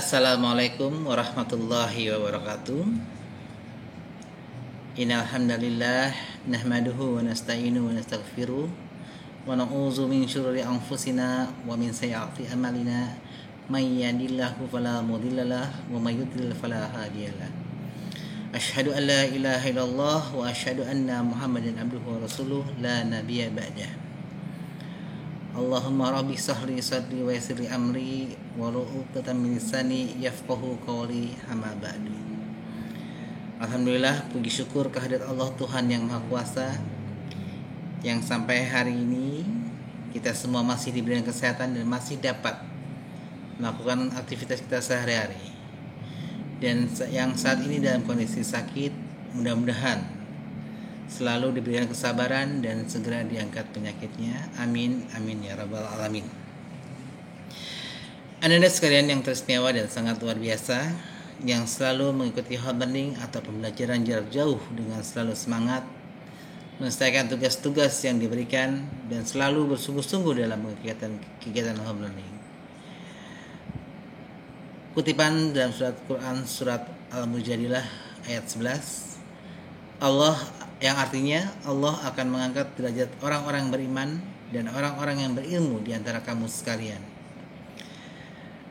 Assalamualaikum warahmatullahi wabarakatuh. Innal hamdalillah nahmaduhu wa nasta'inu wa nastaghfiruh wa na'udzu min syururi anfusina wa min sayyiati a'malina may yahdihillahu fala mudhillalah wa may yudlil fala hadiyalah. Asyhadu an la ilaha illallah wa asyhadu anna Muhammadan abduhu wa rasuluh la nabiyya ba'dah. Allahumma rabbi sahli sadri wa yassir li amri wa uqdatam min lisani yafqahu qawli amma ba'du. Alhamdulillah, puji syukur kehadirat Allah Tuhan yang Maha Kuasa, yang sampai hari ini kita semua masih diberikan kesehatan dan masih dapat melakukan aktivitas kita sehari-hari. Dan yang saat ini dalam kondisi sakit, mudah-mudahan selalu diberikan kesabaran dan segera diangkat penyakitnya. Amin, amin ya rabbal alamin. Anda sekalian yang teristimewa dan sangat luar biasa, yang selalu mengikuti homeschooling atau pembelajaran jarak jauh dengan selalu semangat menyelesaikan tugas-tugas yang diberikan dan selalu bersungguh-sungguh dalam kegiatan homeschooling. Kutipan dalam surat Quran surat Al-Mujadilah ayat 11, Allah yang artinya Allah akan mengangkat derajat orang-orang beriman dan orang-orang yang berilmu di antara kamu sekalian.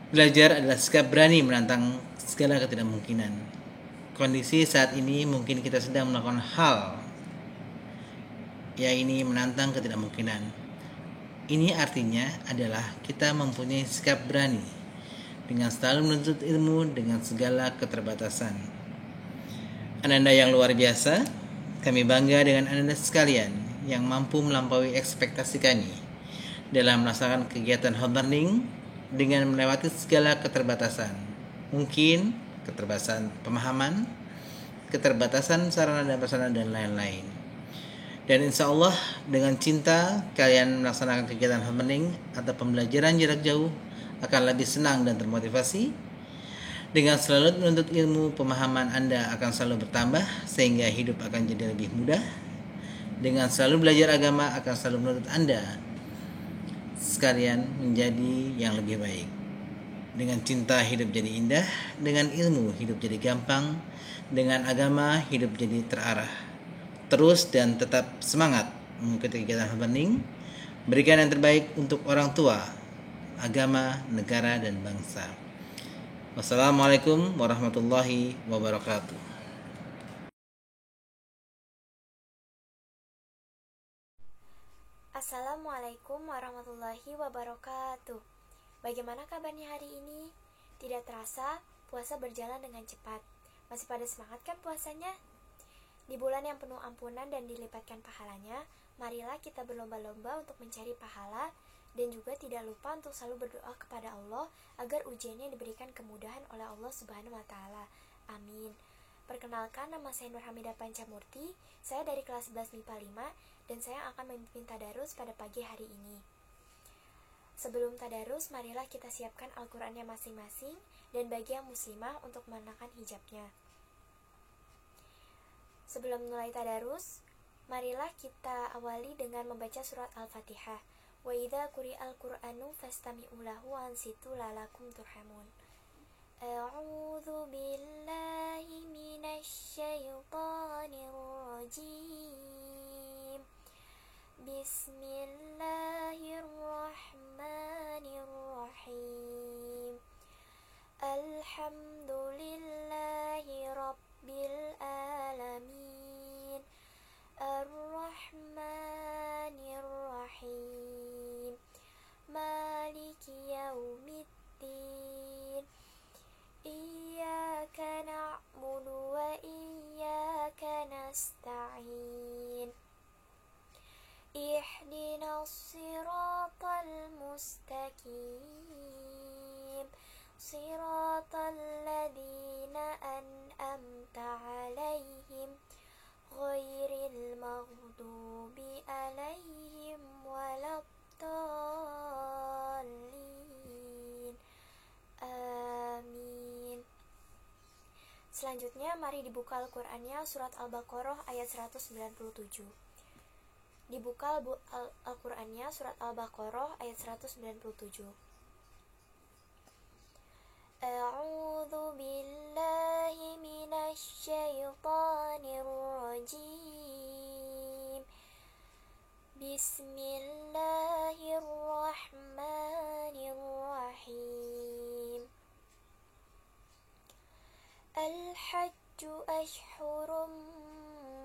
Belajar adalah sikap berani menantang segala ketidakmungkinan. Kondisi saat ini mungkin kita sedang melakukan hal yang ini menantang ketidakmungkinan. Ini artinya adalah kita mempunyai sikap berani dengan selalu menuntut ilmu dengan segala keterbatasan. Anda yang luar biasa, kami bangga dengan Anda sekalian yang mampu melampaui ekspektasi kami dalam melaksanakan kegiatan homeschooling dengan melewati segala keterbatasan. Mungkin keterbatasan pemahaman, keterbatasan sarana dan prasarana dan lain-lain. Dan insya Allah dengan cinta kalian melaksanakan kegiatan homeschooling atau pembelajaran jarak jauh akan lebih senang dan termotivasi. Dengan selalu menuntut ilmu, pemahaman Anda akan selalu bertambah sehingga hidup akan jadi lebih mudah. Dengan selalu belajar agama akan selalu menuntut Anda sekalian menjadi yang lebih baik. Dengan cinta hidup jadi indah, dengan ilmu hidup jadi gampang, dengan agama hidup jadi terarah. Terus dan tetap semangat mengikuti kegiatan homeschooling. Berikan yang terbaik untuk orang tua, agama, negara, dan bangsa. Wassalamualaikum warahmatullahi wabarakatuh. Assalamualaikum warahmatullahi wabarakatuh. Bagaimana kabarnya hari ini? Tidak terasa, puasa berjalan dengan cepat. Masih pada semangat kan puasanya? Di bulan yang penuh ampunan dan dilipatkan pahalanya, marilah kita berlomba-lomba untuk mencari pahala dan juga tidak lupa untuk selalu berdoa kepada Allah agar ujiannya diberikan kemudahan oleh Allah Subhanahu wa taala. Amin. Perkenalkan, nama saya Nur Hamidah Pancamurti. Saya dari kelas 11 MIPA 5 dan saya akan memimpin tadarus pada pagi hari ini. Sebelum tadarus, marilah kita siapkan Al-Qur'annya masing-masing dan bagi yang muslimah untuk mengenakan hijabnya. Sebelum mulai tadarus, marilah kita awali dengan membaca surat Al-Fatihah. Wa idza quri'al Qur'anu fastami'u lahu wa ansitu la'allakum turhamun. A'udzu billahi minasy syaithanir rajim. Bismillahirrahmanirrahim. Alhamdulillahi rabbil alamin. Ar-Rahmanir-Rahim. Maliki yaumiddin. Iyyaka na'budu wa iyyaka nasta'in. Ihdinas siratal mustaqim. Siratal ladzina an'amta 'alaihim ghairil maghdubi 'alaihim waladdallin. Amin. Selanjutnya mari dibuka Al-Qur'annya surat Al-Baqarah ayat 197. Dibuka Al-Qur'annya surat Al-Baqarah ayat 197. A'udzu الحج أشهر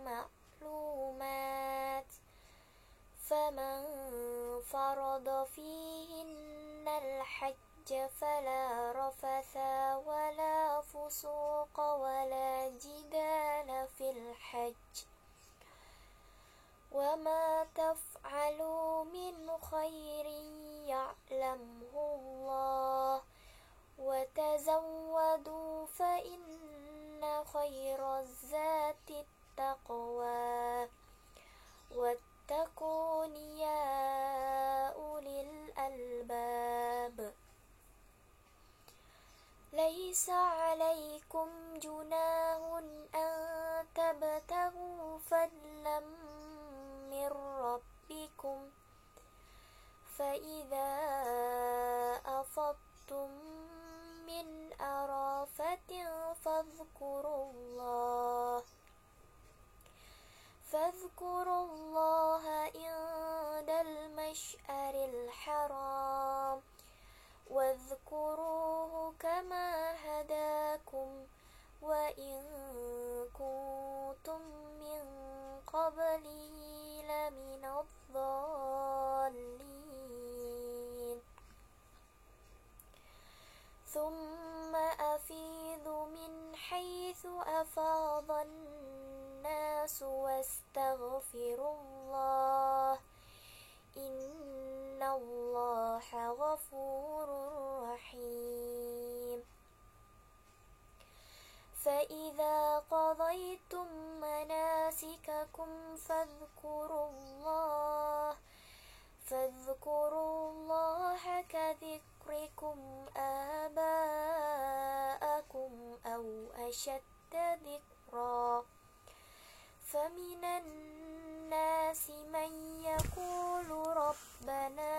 معلومات فمن فرض فيهن الحج فلا رفث ولا فسوق ولا جدال في الحج وما تفعلوا من خير يعلمه الله وتزودوا فإن خير الزاد التقوى واتقون يا أولي الألباب ليس عليكم جناح أن تبتغوا فضلا من ربكم فإذا أفضتم من عرفة فاذكروا الله عند المشعر الحرام واذكروه كما هداكم وإن كنتم من قبله لمن الضالين ثم أفيضوا من حيث أفاض الناس واستغفروا الله إن الله غفور رحيم فإذا قضيتم مناسككم فاذكروا الله كذكركم آباءكم أو أشد ذكرا فمن الناس من يقول ربنا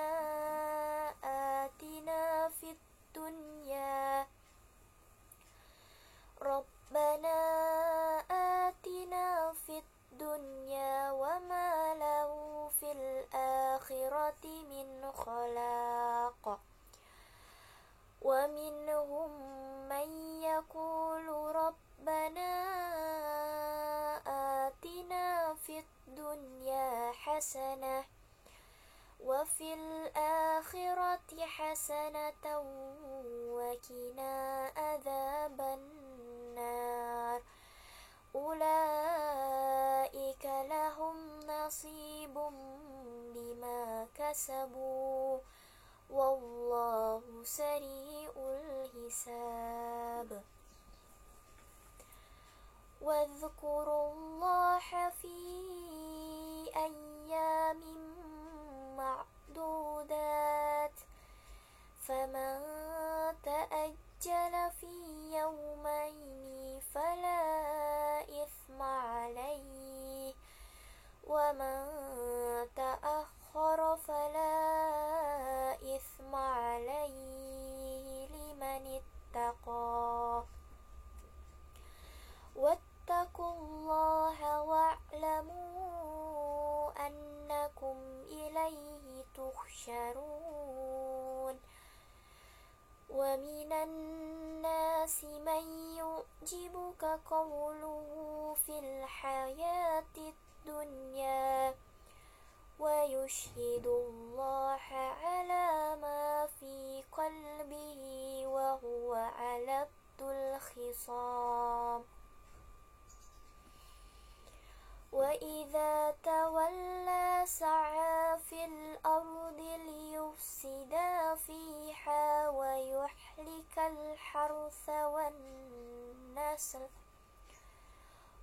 آتنا في الدنيا وما له في الآخرة من خلاق ومنهم من يقول ربنا آتنا في الدنيا حسنة وفي الآخرة حسنة وقنا عذاب النار أولئك لهم نصيب بما كسبوا والله سريع الحساب واذكروا الله في أيام معدودات فمن تأجل في يومين فلا إثم عليه ومن تأخر فلا إثم عليه لمن اتقى واتقوا الله واعلموا أنكم إليه تحشرون ومن الناس من يعجبك قوله في الحياة الدنيا ويشهد الله على ما في قلبه وهو ألد الخصام وإذا تولى سعى في الأرض ليفسد فيها ويهلك الحرث والنسل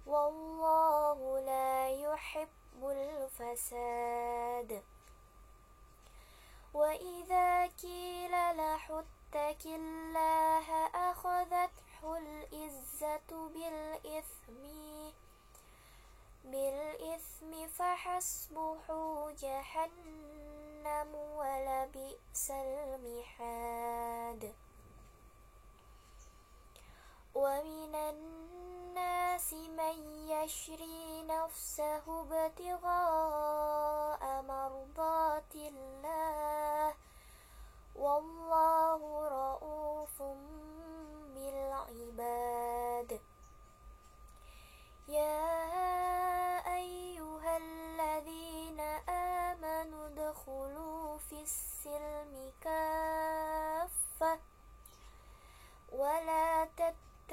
والله لا يحب الفساد وإذا قيل له اتق الله أخذته العزة بالإثم فحسبه جهنم ولبئس المهاد ومن الناس من يشري نفسه ابتغاء مرضات الله والله رؤوف بالعباد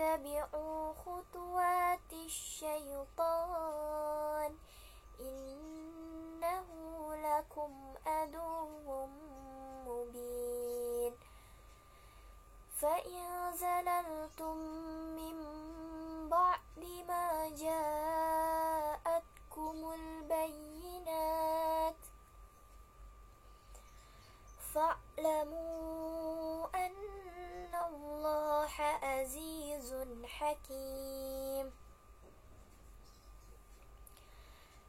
تتبعوا خطوات الشيطان إنه لكم عدو مبين فإن زللتم من بعد ما جاءتكم البينات فاعلموا أن الله عزيز حكيم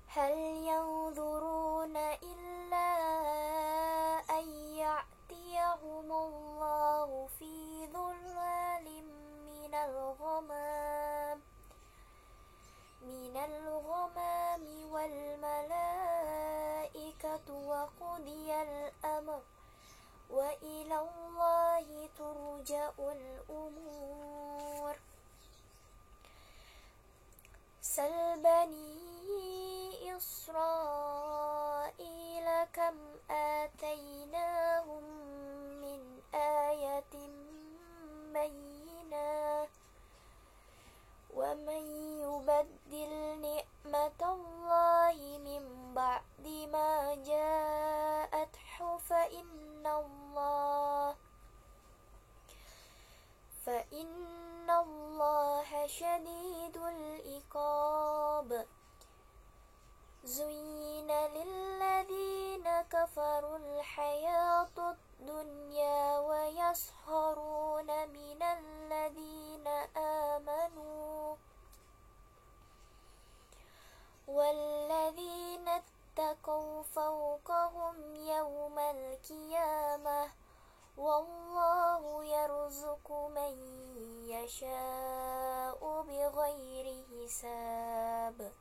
هل ينظرون إلا أن يأتيهم الله في ظلال من الغمام والملائكة وقضي الأمر وإلى الله ترجع الأمور سل بني إسرائيل كم آتيناهم من آية بينة ومن يبدل نعمة الله من بعد ما جاءته فإن الله شديد العقاب زين للذين كفروا الحياة الدنيا ويسخرون من الذين آمنوا والذين اتقوا فوقهم يوم القيامة والله يرزق من يشاء بغير حساب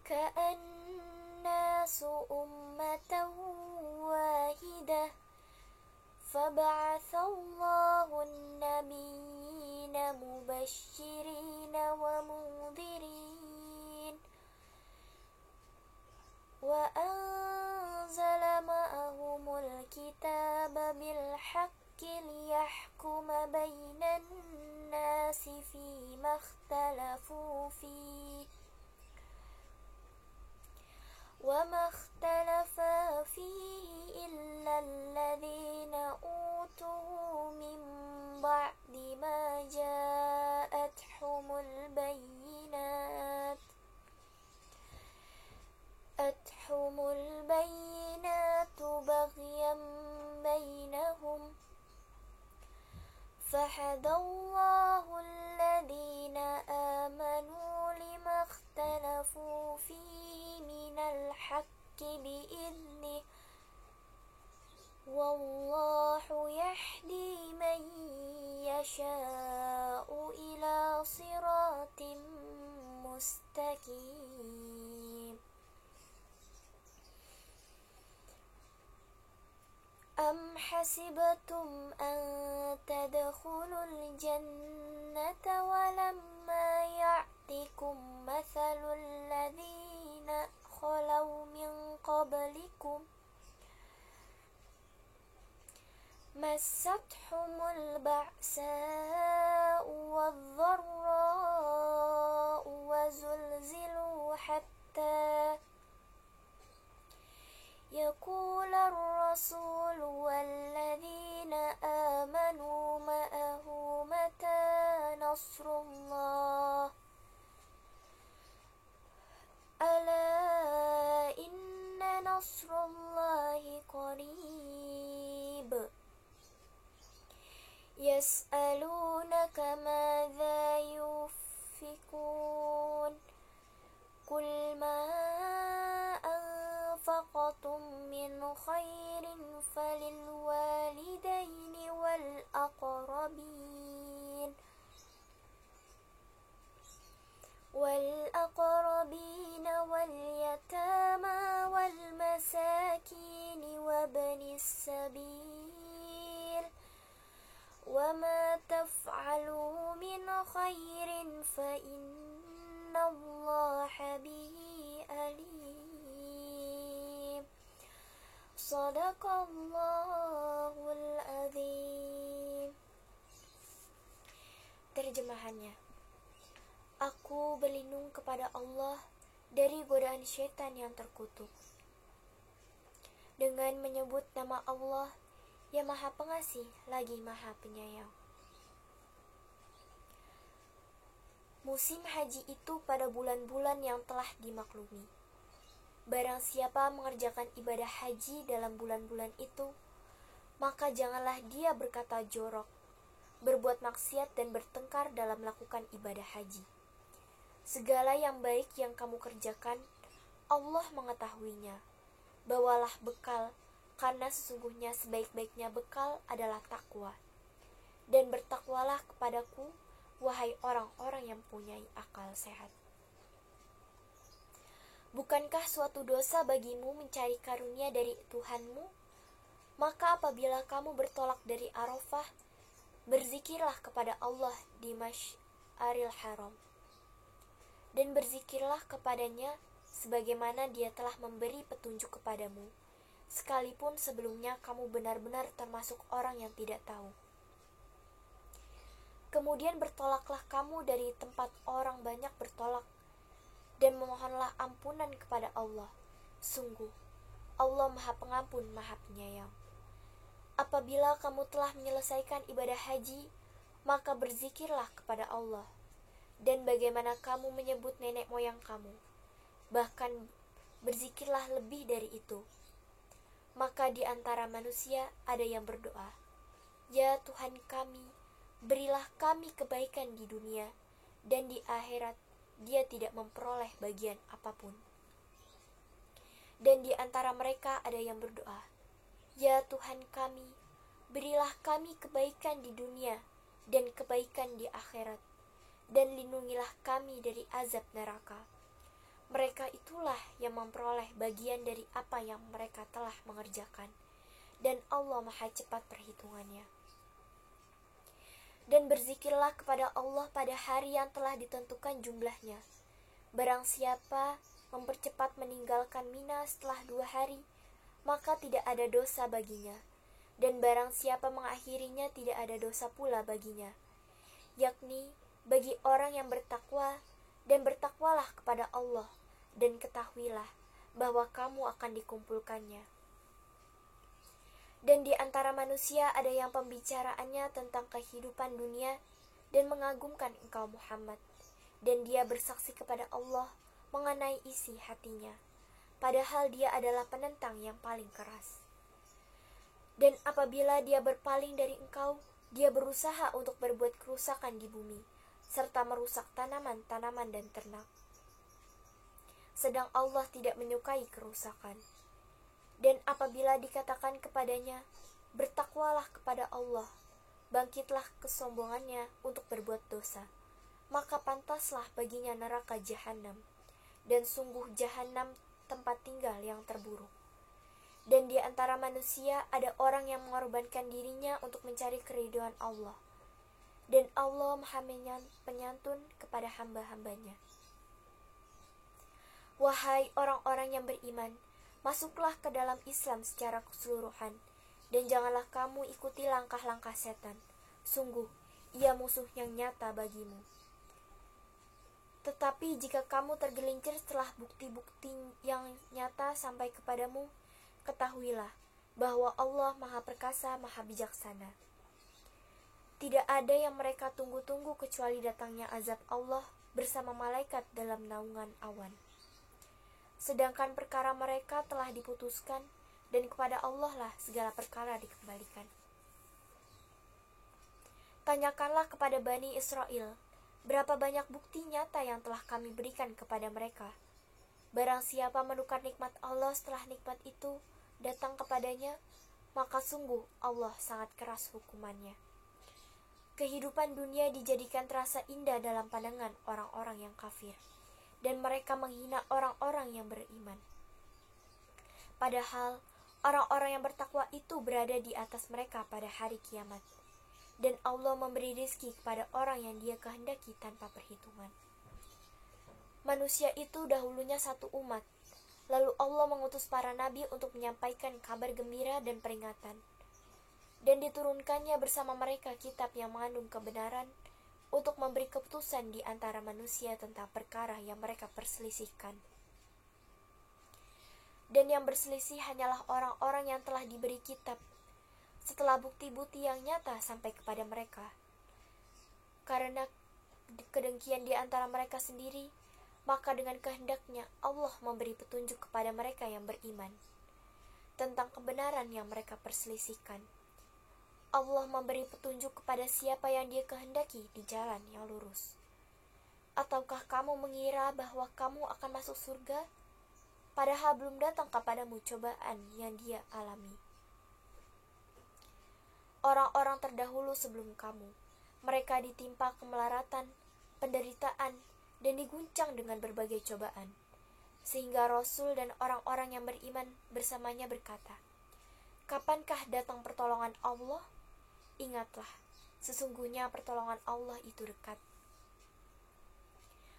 كأناس أمة واحدة فبعث الله النبيين مبشرين ومنذرين وأنزل معهم الكتاب بالحق ليحكم بين الناس فيما اختلفوا فيه وما اختلف فيه إلا الذين أوتوه من بعد ما جاءتهم البينات بغيا بينهم فهدى الله الذين آمنوا لما اختلفوا فيه من الحق بإذنه والله يهدي من يشاء إلى صراط مستقيم أم حسبتم أن تدخلوا الجنة ولما يأتكم مثل الذين خلوا من قبلكم مستهم البأساء والضراء وزلزلوا حتى يقول الرسول والذين آمنوا معه متى نصر الله ألا إن نصر الله قريب يسألونك ماذا ينفقون قل ما أنفقتم من خير فللوالدين والأقربين واليتامى والمساكين وابن السبيل وما تفعلوا من خير فإن الله به عليم صدق الله العظيم. terjemahannya. Aku berlindung kepada Allah dari godaan syaitan yang terkutuk. Dengan menyebut nama Allah yang Maha Pengasih lagi Maha Penyayang. Musim haji itu pada bulan-bulan yang telah dimaklumi. Barang siapa mengerjakan ibadah haji dalam bulan-bulan itu, maka janganlah dia berkata jorok, berbuat maksiat dan bertengkar dalam melakukan ibadah haji. Segala yang baik yang kamu kerjakan, Allah mengetahuinya. Bawalah bekal, karena sesungguhnya sebaik-baiknya bekal adalah takwa. Dan bertakwalah kepadaku, wahai orang-orang yang punya akal sehat. Bukankah suatu dosa bagimu mencari karunia dari Tuhanmu? Maka apabila kamu bertolak dari Arafah, berzikirlah kepada Allah di Masy'aril Haram. Dan berzikirlah kepadanya sebagaimana dia telah memberi petunjuk kepadamu, sekalipun sebelumnya kamu benar-benar termasuk orang yang tidak tahu. Kemudian bertolaklah kamu dari tempat orang banyak bertolak, dan memohonlah ampunan kepada Allah. Sungguh, Allah Maha Pengampun, Maha Penyayang. Apabila kamu telah menyelesaikan ibadah haji, maka berzikirlah kepada Allah. Dan bagaimana kamu menyebut nenek moyang kamu, bahkan berzikirlah lebih dari itu. Maka di antara manusia ada yang berdoa, "Ya Tuhan kami, berilah kami kebaikan di dunia, dan di akhirat dia tidak memperoleh bagian apapun." Dan di antara mereka ada yang berdoa, "Ya Tuhan kami, berilah kami kebaikan di dunia dan kebaikan di akhirat, dan lindungilah kami dari azab neraka." Mereka itulah yang memperoleh bagian dari apa yang mereka telah mengerjakan, dan Allah Maha Cepat perhitungannya. Dan berzikirlah kepada Allah pada hari yang telah ditentukan jumlahnya. Barang siapa mempercepat meninggalkan Mina setelah 2 hari, maka tidak ada dosa baginya. Dan barang siapa mengakhirinya, tidak ada dosa pula baginya. Yakni bagi orang yang bertakwa, dan bertakwalah kepada Allah, dan ketahuilah bahwa kamu akan dikumpulkannya. Dan di antara manusia ada yang pembicaraannya tentang kehidupan dunia dan mengagumkan engkau Muhammad, dan dia bersaksi kepada Allah mengenai isi hatinya, padahal dia adalah penentang yang paling keras. Dan apabila dia berpaling dari engkau, dia berusaha untuk berbuat kerusakan di bumi, serta merusak tanaman-tanaman dan ternak. Sedang Allah tidak menyukai kerusakan. Dan apabila dikatakan kepadanya, bertakwalah kepada Allah, bangkitlah kesombongannya untuk berbuat dosa, maka pantaslah baginya neraka jahanam, dan sungguh jahanam tempat tinggal yang terburuk. Dan di antara manusia ada orang yang mengorbankan dirinya untuk mencari keridhaan Allah, dan Allah Maha Penyantun kepada hamba-hambanya. Wahai orang-orang yang beriman, masuklah ke dalam Islam secara keseluruhan, dan janganlah kamu ikuti langkah-langkah setan. Sungguh, ia musuh yang nyata bagimu. Tetapi jika kamu tergelincir setelah bukti-bukti yang nyata sampai kepadamu, ketahuilah bahwa Allah Maha Perkasa, Maha Bijaksana. Tidak ada yang mereka tunggu-tunggu kecuali datangnya azab Allah bersama malaikat dalam naungan awan. Sedangkan perkara mereka telah diputuskan, dan kepada Allah lah segala perkara dikembalikan. Tanyakanlah kepada Bani Israel, berapa banyak bukti nyata yang telah kami berikan kepada mereka. Barang siapa menukar nikmat Allah setelah nikmat itu datang kepadanya, maka sungguh Allah sangat keras hukumannya. Kehidupan dunia dijadikan terasa indah dalam pandangan orang-orang yang kafir, dan mereka menghina orang-orang yang beriman. Padahal orang-orang yang bertakwa itu berada di atas mereka pada hari kiamat, dan Allah memberi rezeki kepada orang yang Dia kehendaki tanpa perhitungan. Manusia itu dahulunya satu umat, lalu Allah mengutus para nabi untuk menyampaikan kabar gembira dan peringatan, dan diturunkannya bersama mereka kitab yang mengandung kebenaran, untuk memberi keputusan di antara manusia tentang perkara yang mereka perselisihkan. Dan yang berselisih hanyalah orang-orang yang telah diberi kitab, setelah bukti-bukti yang nyata sampai kepada mereka. Karena kedengkian di antara mereka sendiri, maka dengan kehendaknya Allah memberi petunjuk kepada mereka yang beriman tentang kebenaran yang mereka perselisihkan. Allah memberi petunjuk kepada siapa yang Dia kehendaki di jalan yang lurus. Ataukah kamu mengira bahwa kamu akan masuk surga, padahal belum datang kepadamu cobaan yang Dia alami? Orang-orang terdahulu sebelum kamu, mereka ditimpa kemelaratan, penderitaan, dan diguncang dengan berbagai cobaan. Sehingga Rasul dan orang-orang yang beriman bersamanya berkata, "Kapankah datang pertolongan Allah? Ingatlah, sesungguhnya pertolongan Allah itu dekat."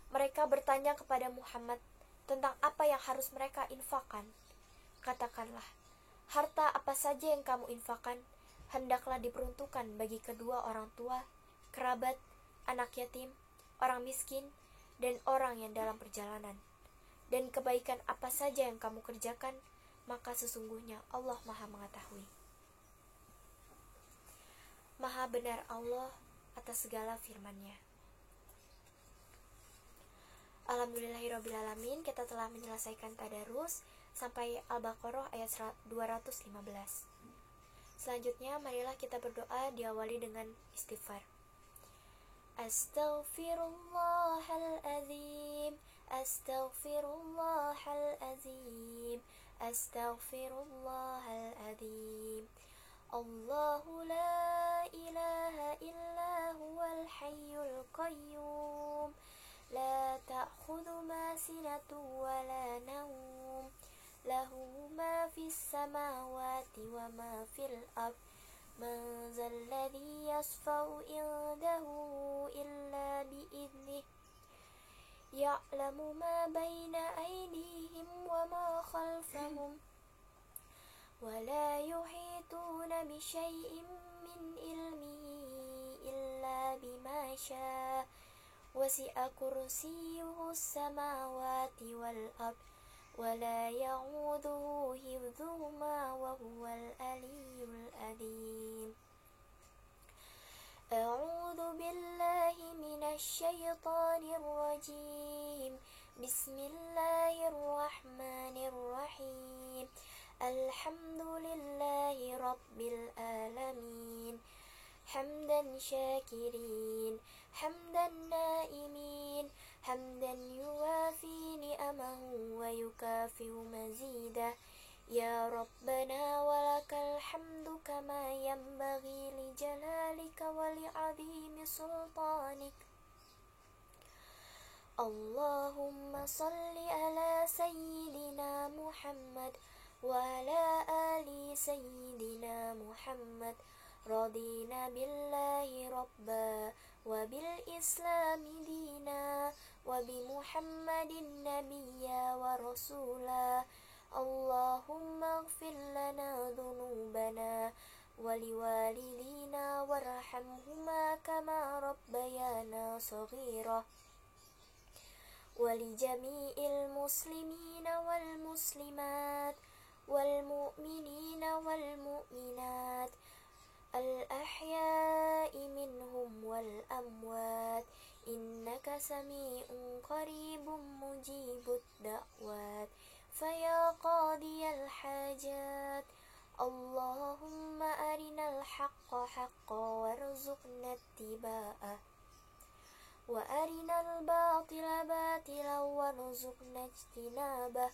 Mereka bertanya kepada Muhammad tentang apa yang harus mereka infakkan. Katakanlah, harta apa saja yang kamu infakkan, hendaklah diperuntukkan bagi kedua orang tua, kerabat, anak yatim, orang miskin, dan orang yang dalam perjalanan. Dan kebaikan apa saja yang kamu kerjakan, maka sesungguhnya Allah Maha mengetahui. Maha benar Allah atas segala firman-Nya. Alhamdulillahirrabbilalamin, kita telah menyelesaikan tadarus sampai Al-Baqarah ayat 215. Selanjutnya, marilah kita berdoa diawali dengan istighfar. Astaghfirullahaladzim, astaghfirullahaladzim, astaghfirullahaladzim. Allahu la ilaha illa huwal hayyul qayyum, la ta'khudhu ma sinatu wa la nawm, lahu ma fis samawati wa ma fil ard, man zal ladzi yashfa'u indahu illa bi'idnih, ya'lamu ma baina aydihim wa ma khalfahum, wa la yuhituna bi syai'in min ilmihi illa bima syaa, wasi'a kursiyyuhu as-samawati wal ard, ولا يعوده حفظهما وهو العلي العظيم. أعوذ بالله من الشيطان الرجيم. بسم الله الرحمن الرحيم. الحمد لله رب العالمين، حمدا شاكرين، حمدا نائمين، حمدا يوافي نعمه ويكافئ مزيده. يا ربنا ولك الحمد كما ينبغي لجلالك ولعظيم سلطانك. اللهم صل على سيدنا محمد وعلى آل سيدنا محمد. رضينا بالله ربا وبالإسلام دينا وبمحمد نبيا ورسولا. اللهم اغفر لنا ذنوبنا ولوالدينا وارحمهما كما ربيانا صغيرا. ولجميع المسلمين والمسلمات والمؤمنين والمؤمنات الأحياء منهم والأموات، إنك سميع قريب مجيب الدعوات. فيا قاضي الحاجات، اللهم أرنا الحق حقا وارزقنا اتباعه، وأرنا الباطل باطلا وارزقنا اجتنابه.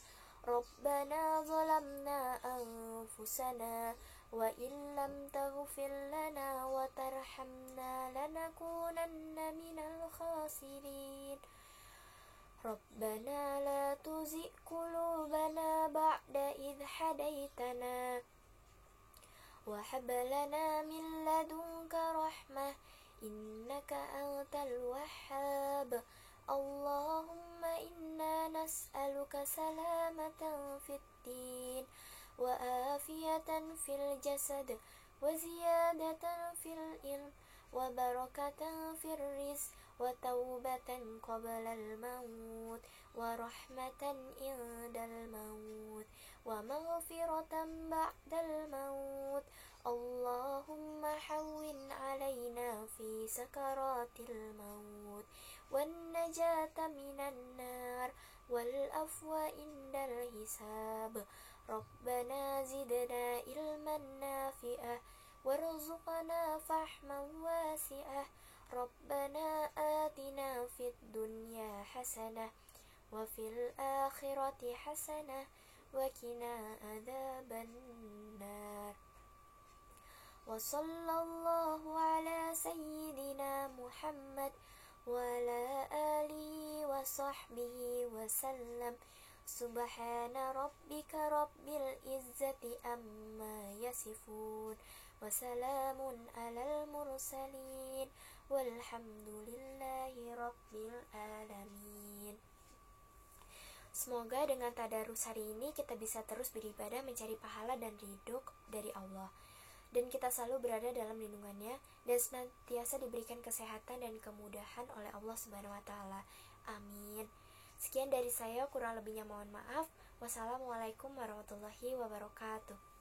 ربنا ظلمنا أنفسنا وإن لم تغفر لنا وترحمنا لنكونن من الخاسرين. ربنا لا تزغ قلوبنا بعد إذ هديتنا وهب لنا من لدنك رحمة إنك أنت الوهاب. اللهم إنا نسألك سلامة في الدين وعافية في الجسد وزيادة في العلم وبركة في الرزق وتوبة قبل الموت ورحمة عند الموت ومغفرة بعد الموت. اللهم حون علينا في سكرات الموت والنجاة من النار والعفو عند الحساب. ربنا زدنا علما نافعا وارزقنا فهما واسعا. ربنا آتنا في الدنيا حسنة وفي الآخرة حسنة وقنا عذاب النار. وصلى الله على سيدنا محمد وعلى آله وصحبه وسلم. سبحان ربك رب العزة عما يصفون وسلام على المرسلين والحمد لله رب العالمين. Semoga dengan tadarus hari ini kita bisa terus beribadah mencari pahala dan ridho dari Allah, dan kita selalu berada dalam lindungannya dan senantiasa diberikan kesehatan dan kemudahan oleh Allah Subhanahu wa Ta'ala. Amin. Sekian dari saya, kurang lebihnya mohon maaf. Wassalamualaikum warahmatullahi wabarakatuh.